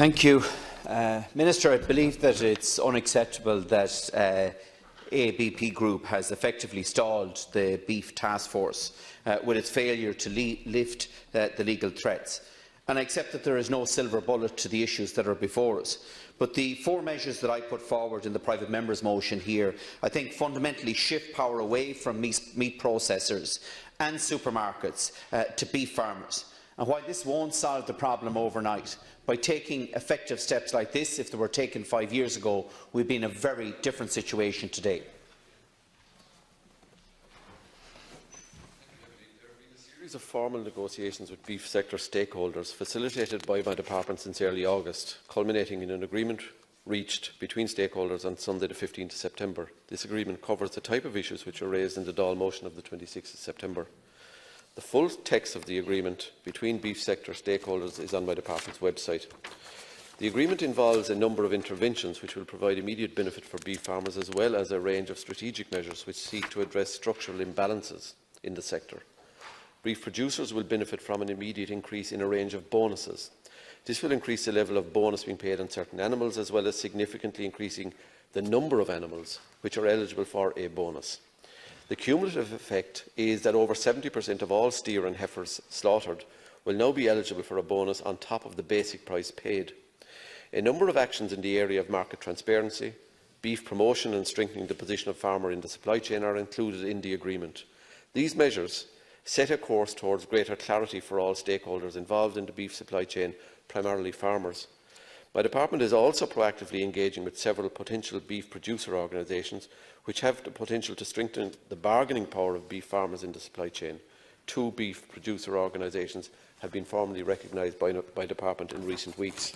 Thank you. Minister, I believe that it's unacceptable that ABP Group has effectively stalled the Beef Task Force with its failure to lift the legal threats. And I accept that there is no silver bullet to the issues that are before us. But the 4 measures that I put forward in the private member's motion here, I think fundamentally shift power away from meat processors and supermarkets to beef farmers. And while this won't solve the problem overnight, by taking effective steps like this, if they were taken 5 years ago, we'd be in a very different situation today. Of formal negotiations with beef sector stakeholders facilitated by my department since early August, culminating in an agreement reached between stakeholders on Sunday the 15th of September. This agreement covers the type of issues which were raised in the Dáil motion of the 26th of September. The full text of the agreement between beef sector stakeholders is on my department's website. The agreement involves a number of interventions which will provide immediate benefit for beef farmers, as well as a range of strategic measures which seek to address structural imbalances in the sector. Beef producers will benefit from an immediate increase in a range of bonuses. This will increase the level of bonus being paid on certain animals, as well as significantly increasing the number of animals which are eligible for a bonus. The cumulative effect is that over 70% of all steer and heifers slaughtered will now be eligible for a bonus on top of the basic price paid. A number of actions in the area of market transparency, beef promotion and strengthening the position of farmer in the supply chain are included in the agreement. These measures set a course towards greater clarity for all stakeholders involved in the beef supply chain, primarily farmers. My department is also proactively engaging with several potential beef producer organisations which have the potential to strengthen the bargaining power of beef farmers in the supply chain. 2 beef producer organisations have been formally recognised by my department in recent weeks.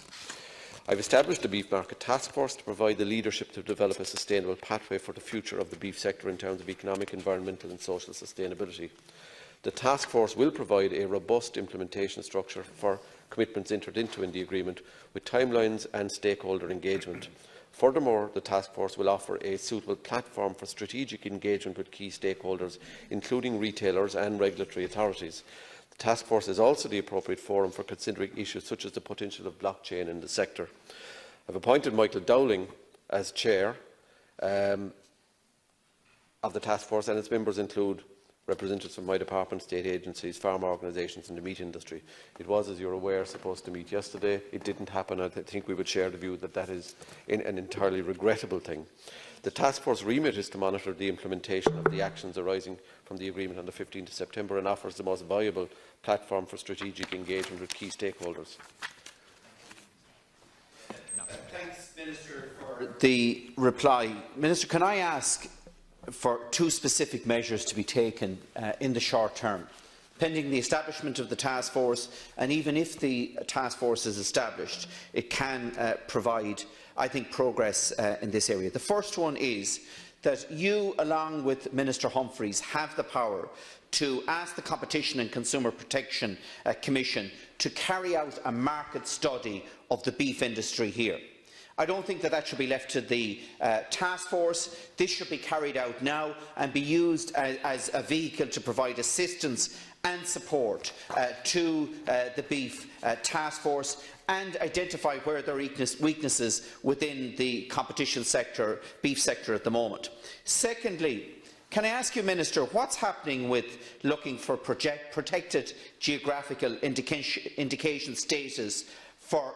I have established a Beef Market Task Force to provide the leadership to develop a sustainable pathway for the future of the beef sector in terms of economic, environmental and social sustainability. The task force will provide a robust implementation structure for commitments entered into in the agreement, with timelines and stakeholder engagement. Furthermore, the task force will offer a suitable platform for strategic engagement with key stakeholders, including retailers and regulatory authorities. The task force is also the appropriate forum for considering issues such as the potential of blockchain in the sector. I have appointed Michael Dowling as chair of the task force, and its members include representatives from my department, state agencies, farmer organisations and the meat industry. It was, as you are aware, supposed to meet yesterday. It didn't happen. I think we would share the view that that is an entirely regrettable thing. The task force remit is to monitor the implementation of the actions arising from the agreement on the 15th of September and offers the most viable platform for strategic engagement with key stakeholders. Thanks, Minister, for the reply. Minister, can I ask for 2 specific measures to be taken in the short term, pending the establishment of the task force, and even if the task force is established, it can provide, I think, progress in this area. The first one is that you, along with Minister Humphreys, have the power to ask the Competition and Consumer Protection Commission to carry out a market study of the beef industry here. I don't think that should be left to the task force. This should be carried out now and be used as a vehicle to provide assistance and support to the beef task force and identify where there are weaknesses within the competition sector, beef sector at the moment. Secondly, can I ask you, Minister, what's happening with looking for protected geographical indication status for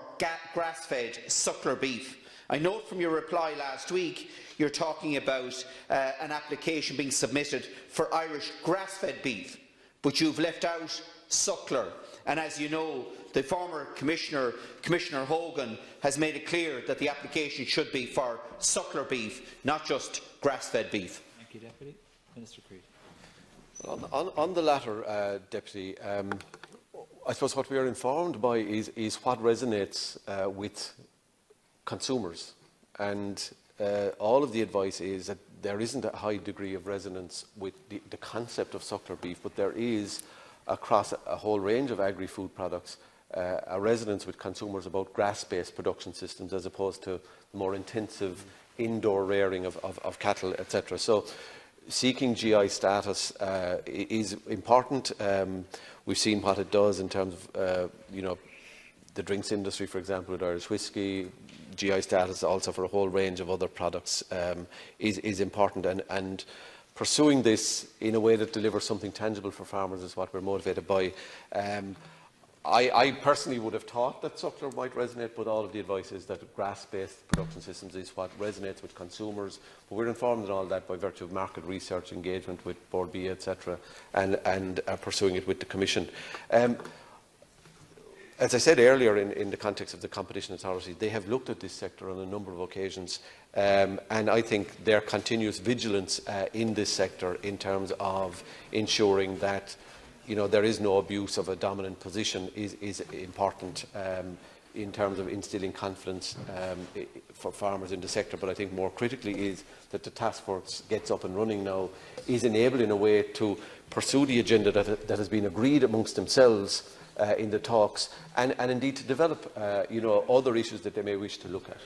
grass-fed suckler beef? I note from your reply last week you're talking about an application being submitted for Irish grass-fed beef, but you've left out suckler. And as you know, the former Commissioner Hogan has made it clear that the application should be for suckler beef, not just grass-fed beef. Thank you, Deputy. Minister Creed. On the latter, Deputy, I suppose what we are informed by is what resonates with consumers, and all of the advice is that there isn't a high degree of resonance with the concept of suckler beef, but there is, across a whole range of agri-food products, a resonance with consumers about grass-based production systems as opposed to the more intensive indoor rearing of cattle, etc. So seeking GI status is important. We've seen what it does in terms of the drinks industry, for example, with Irish whiskey, GI status also for a whole range of other products is important, and pursuing this in a way that delivers something tangible for farmers is what we're motivated by. I personally would have thought that suckler might resonate, but all of the advice is that grass-based production systems is what resonates with consumers. But we're informed in all that by virtue of market research, engagement with Board B, etc., and pursuing it with the Commission. As I said earlier, in the context of the Competition Authority, they have looked at this sector on a number of occasions, and I think their continuous vigilance in this sector in terms of ensuring that there is no abuse of a dominant position is important in terms of instilling confidence for farmers in the sector. But I think more critically is that the task force gets up and running now, is enabled in a way to pursue the agenda that has been agreed amongst themselves in the talks, and indeed to develop other issues that they may wish to look at.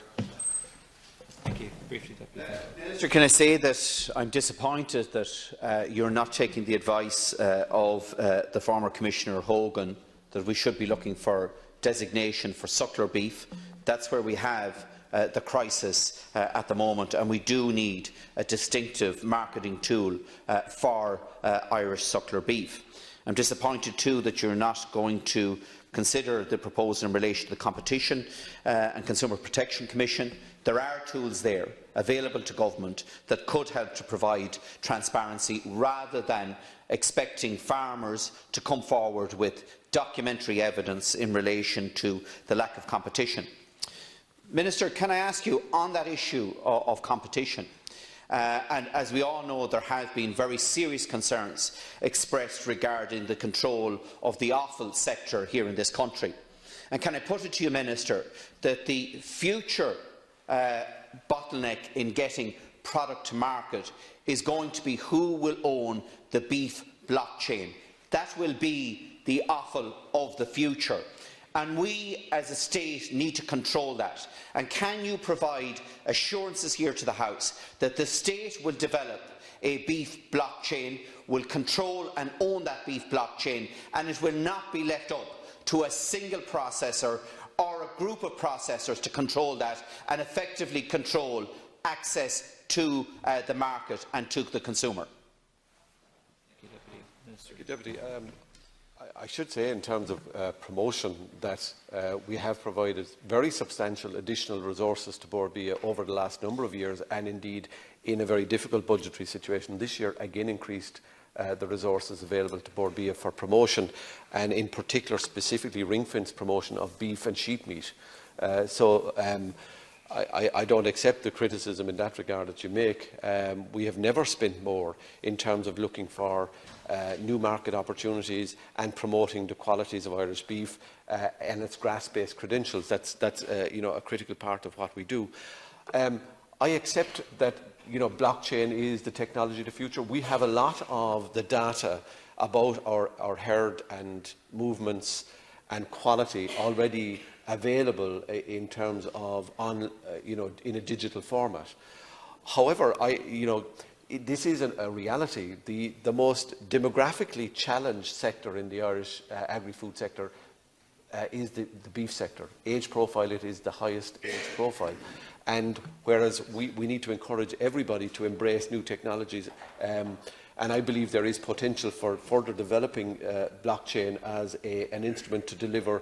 Thank you. Briefly, Deputy. Minister, can I say that I'm disappointed that you're not taking the advice of the former Commissioner Hogan that we should be looking for designation for suckler beef. That's where we have the crisis at the moment, and we do need a distinctive marketing tool for Irish suckler beef. I'm disappointed too that you're not going to consider the proposal in relation to the Competition and Consumer Protection Commission. There are tools there available to government that could help to provide transparency, rather than expecting farmers to come forward with documentary evidence in relation to the lack of competition. Minister, can I ask you on that issue of competition? And as we all know, there have been very serious concerns expressed regarding the control of the offal sector here in this country. And can I put it to you, Minister, that the future bottleneck in getting product to market is going to be who will own the beef blockchain? That will be the offal of the future. And we, as a state, need to control that. And can you provide assurances here to the House that the state will develop a beef blockchain, will control and own that beef blockchain, and it will not be left up to a single processor or a group of processors to control that and effectively control access to the market and to the consumer? Thank you, Deputy. I should say, in terms of promotion, that we have provided very substantial additional resources to Board B over the last number of years, and indeed in a very difficult budgetary situation this year again increased the resources available to Board B for promotion, and in particular specifically ring-fenced promotion of beef and sheep meat. I don't accept the criticism in that regard that you make. We have never spent more in terms of looking for new market opportunities and promoting the qualities of Irish beef and its grass-based credentials. That's a critical part of what we do. I accept that blockchain is the technology of the future. We have a lot of the data about our herd and movements and quality already available in terms of in a digital format. However, this is a reality. The most demographically challenged sector in the Irish agri-food sector is the beef sector. Age profile, it is the highest age profile. And whereas we need to encourage everybody to embrace new technologies, and I believe there is potential for further developing blockchain as an instrument to deliver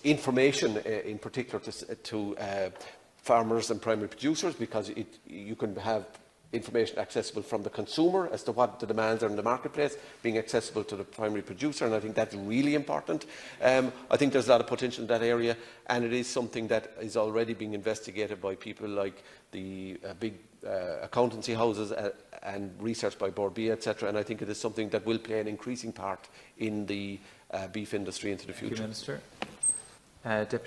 information in particular to farmers and primary producers, because you can have information accessible from the consumer as to what the demands are in the marketplace, being accessible to the primary producer, and I think that's really important. I think there's a lot of potential in that area, and it is something that is already being investigated by people like the big accountancy houses and research by Board B, etc., and I think it is something that will play an increasing part in the beef industry into the future. Thank you, Minister. Deputy